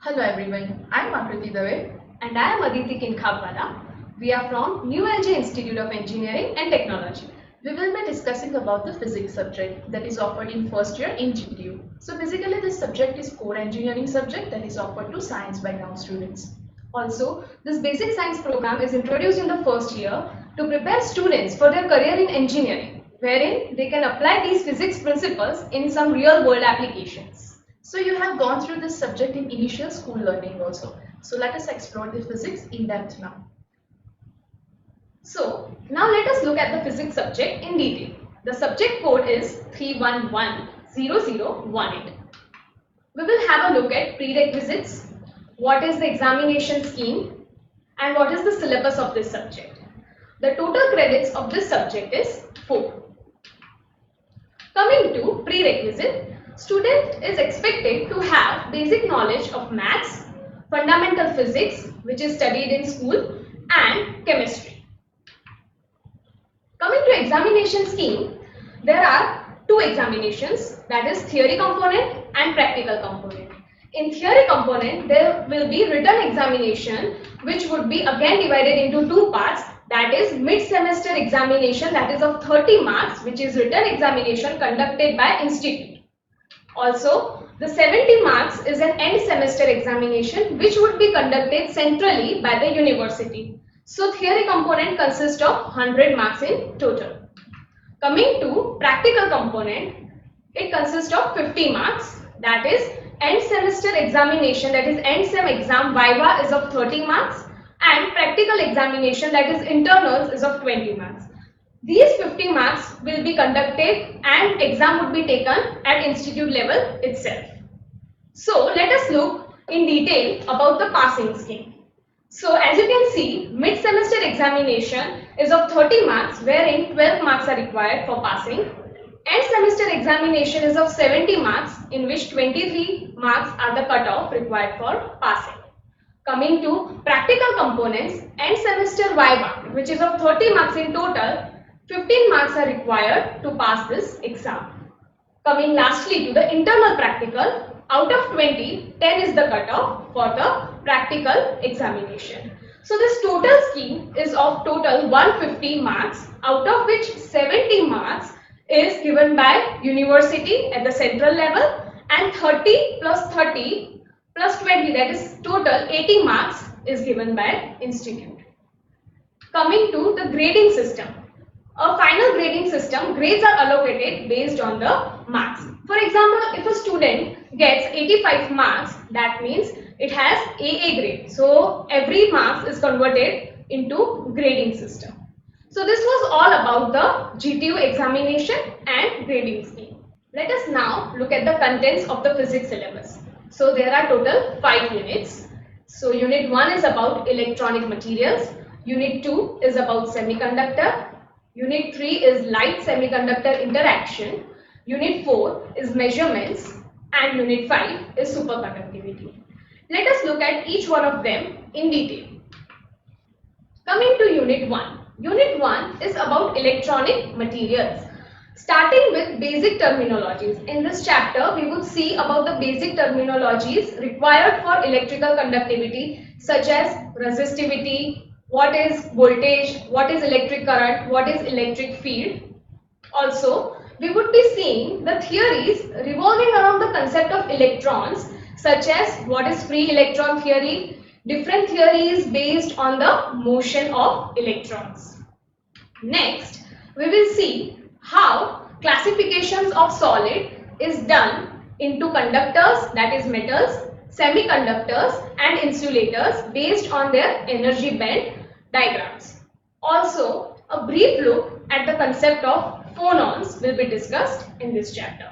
Hello everyone, I'm Akriti Dave. And I am Aditi Kinkhabwala. We are from New LG Institute of Engineering and Technology. We will be discussing about the physics subject that is offered in first year in GTU. So basically this subject is core engineering subject that is offered to science background students. Also, this basic science program is introduced in the first year to prepare students for their career in engineering, wherein they can apply these physics principles in some real world applications. So you have gone through this subject in initial school learning also. So let us explore the physics in depth now. So, now let us look at the physics subject in detail. The subject code is 3110018. We will have a look at prerequisites, what is the examination scheme, and what is the syllabus of this subject. The total credits of this subject is 4. Coming to prerequisite, student is expected to have basic knowledge of maths, fundamental physics, which is studied in school, and chemistry. Coming to examination scheme, there are two examinations, that is theory component and practical component. In theory component, there will be written examination which would be again divided into two parts, that is mid-semester examination, that is of 30 marks, which is written examination conducted by institute. Also, the 70 marks is an end semester examination which would be conducted centrally by the university. So, theory component consists of 100 marks in total. Coming to practical component, it consists of 50 marks, that is end semester examination, that is end sem exam viva is of 30 marks and practical examination, that is internals, is of 20 marks. These 50 marks will be conducted and exam would be taken at institute level itself. So let us look in detail about the passing scheme. So as you can see, mid-semester examination is of 30 marks wherein 12 marks are required for passing. End semester examination is of 70 marks in which 23 marks are the cutoff required for passing. Coming to practical components, end semester viva, which is of 30 marks in total, 15 marks are required to pass this exam. Coming lastly to the internal practical, out of 20, 10 is the cutoff for the practical examination. So this total scheme is of total 150 marks, out of which 70 marks is given by university at the central level and 30 plus 30 plus 20, that is total 80 marks is given by institute. Coming to the grading system. A final grading system, grades are allocated based on the marks. For example, if a student gets 85 marks, that means it has AA grade. So every marks is converted into grading system. So this was all about the GTU examination and grading scheme. Let us now look at the contents of the physics syllabus. So there are total 5 units. So unit 1 is about electronic materials, unit 2 is about semiconductor, unit 3 is light semiconductor interaction, unit 4 is measurements, and unit 5 is superconductivity. Let us look at each one of them in detail. Coming to unit 1. Unit 1 is about electronic materials. Starting with basic terminologies. In this chapter, we would see about the basic terminologies required for electrical conductivity, such as resistivity, what is voltage, what is electric current, what is electric field. Also, we would be seeing the theories revolving around the concept of electrons, such as what is free electron theory, different theories based on the motion of electrons. Next, we will see how classifications of solid is done into conductors, that is metals, semiconductors and insulators based on their energy band diagrams. Also, a brief look at the concept of phonons will be discussed in this chapter.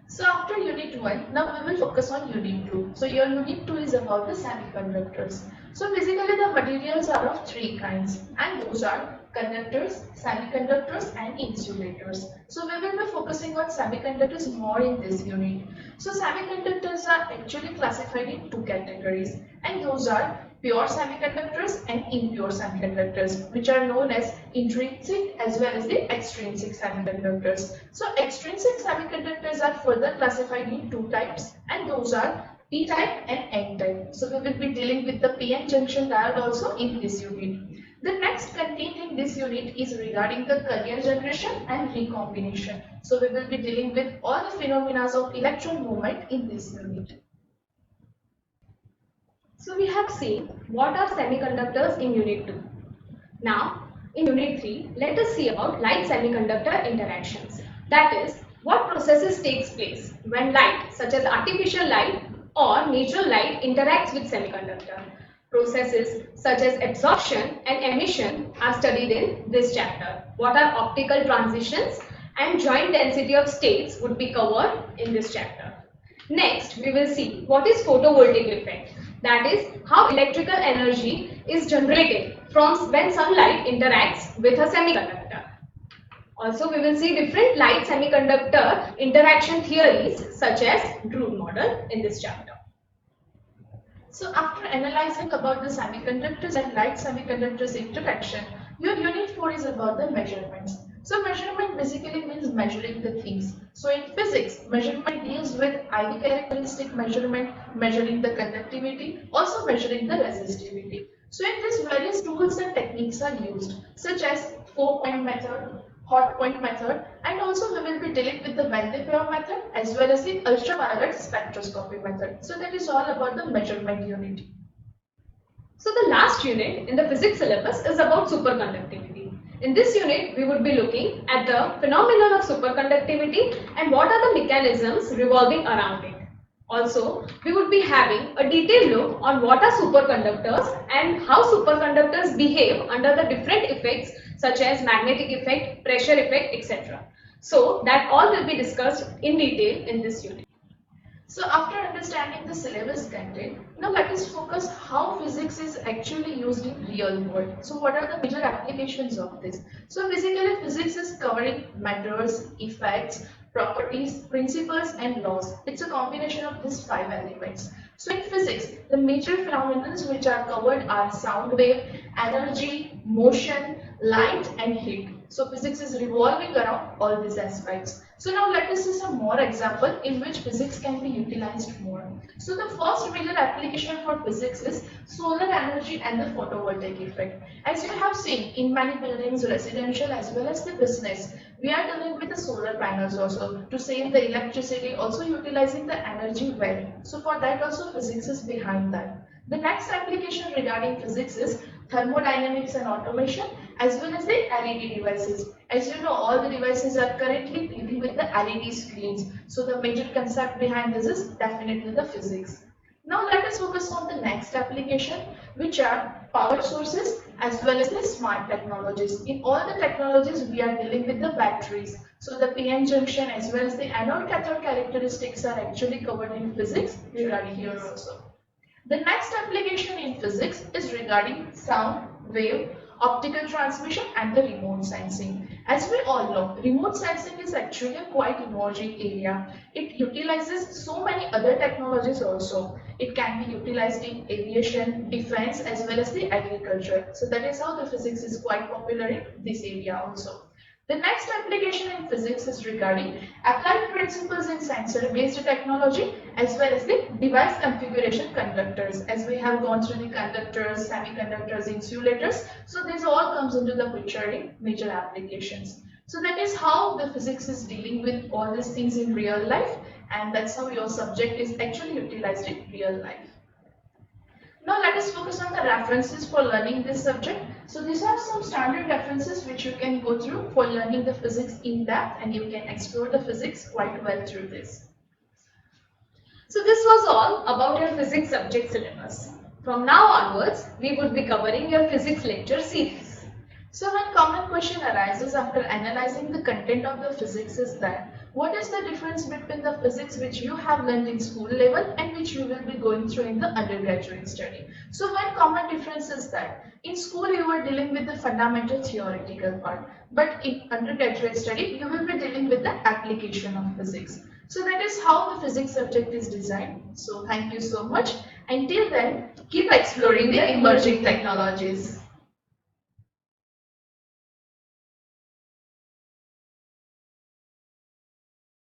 So after unit 1, now we will focus on unit 2. So your unit 2 is about the semiconductors. So basically the materials are of 3 kinds and those are conductors, semiconductors and insulators. So we will be focusing on semiconductors more in this unit. So semiconductors are actually classified in 2 categories and those are pure semiconductors and impure semiconductors, which are known as intrinsic as well as the extrinsic semiconductors. So extrinsic semiconductors are further classified in 2 types and those are P-type and N-type. So we will be dealing with the PN junction diode also in this unit. The next content in this unit is regarding the carrier generation and recombination. So we will be dealing with all the phenomena of electron movement in this unit. So we have seen what are semiconductors in Unit 2. Now, in Unit 3, let us see about light semiconductor interactions. That is, what processes takes place when light, such as artificial light or natural light, interacts with semiconductor. Processes such as absorption and emission are studied in this chapter. What are optical transitions and joint density of states would be covered in this chapter. Next, we will see what is photovoltaic effect. That is how electrical energy is generated from when sunlight interacts with a semiconductor. Also, we will see different light semiconductor interaction theories such as Drude model in this chapter. So after analyzing about the semiconductors and light semiconductors interaction, your unit 4 is about the measurements. So measurement basically means measuring the things. So in physics, measurement deals with IV characteristic measurement, measuring the conductivity, also measuring the resistivity. So in this, various tools and techniques are used, such as 4-point method, hot point method, and also we will be dealing with the Van de Graaff method as well as the ultraviolet spectroscopy method. So that is all about the measurement unit. So the last unit in the physics syllabus is about superconductivity. In this unit, we would be looking at the phenomenon of superconductivity and what are the mechanisms revolving around it. Also, we would be having a detailed look on what are superconductors and how superconductors behave under the different effects such as magnetic effect, pressure effect, etc. So that all will be discussed in detail in this unit. So after understanding the syllabus content, now let us focus how physics is actually used in real world. So what are the major applications of this? So basically physics is covering matters, effects, properties, principles and laws. It's a combination of these 5 elements. So in physics, the major phenomena which are covered are sound wave, energy, motion, light and heat. So physics is revolving around all these aspects. So now let us see some more example in which physics can be utilized more. So the first major application for physics is solar energy and the photovoltaic effect. As you have seen in many buildings, residential as well as the business, we are dealing with the solar panels also to save the electricity, also utilizing the energy well. So for that also physics is behind that. The next application regarding physics is thermodynamics and automation as well as the LED devices. As you know, all the devices are currently dealing with the LED screens. So the major concept behind this is definitely the physics. Now let us focus on the next application, which are power sources as well as the smart technologies. In all the technologies, we are dealing with the batteries. So the PN junction as well as the anode cathode characteristics are actually covered in physics regarding here also. The next application in physics is regarding sound, wave, optical transmission and the remote sensing. As we all know, remote sensing is actually a quite emerging area. It utilizes so many other technologies also. It can be utilized in aviation, defense as well as the agriculture. So that is how the physics is quite popular in this area also. The next application in physics is regarding applied principles in sensor-based technology as well as the device configuration conductors. As we have gone through the conductors, semiconductors, insulators, so this all comes into the picture in major applications. So that is how the physics is dealing with all these things in real life, and that's how your subject is actually utilized in real life. Now let us focus on the references for learning this subject. So these are some standard references which you can go through for learning the physics in depth, and you can explore the physics quite well through this. So this was all about your physics subject syllabus. From now onwards, we would be covering your physics lecture series. So one common question arises after analyzing the content of the physics is that what is the difference between the physics which you have learned in school level and which you will be going through in the undergraduate study? So one common difference is that in school you were dealing with the fundamental theoretical part, but in undergraduate study you will be dealing with the application of physics. So that is how the physics subject is designed. So thank you so much. Until then, keep exploring the emerging technologies.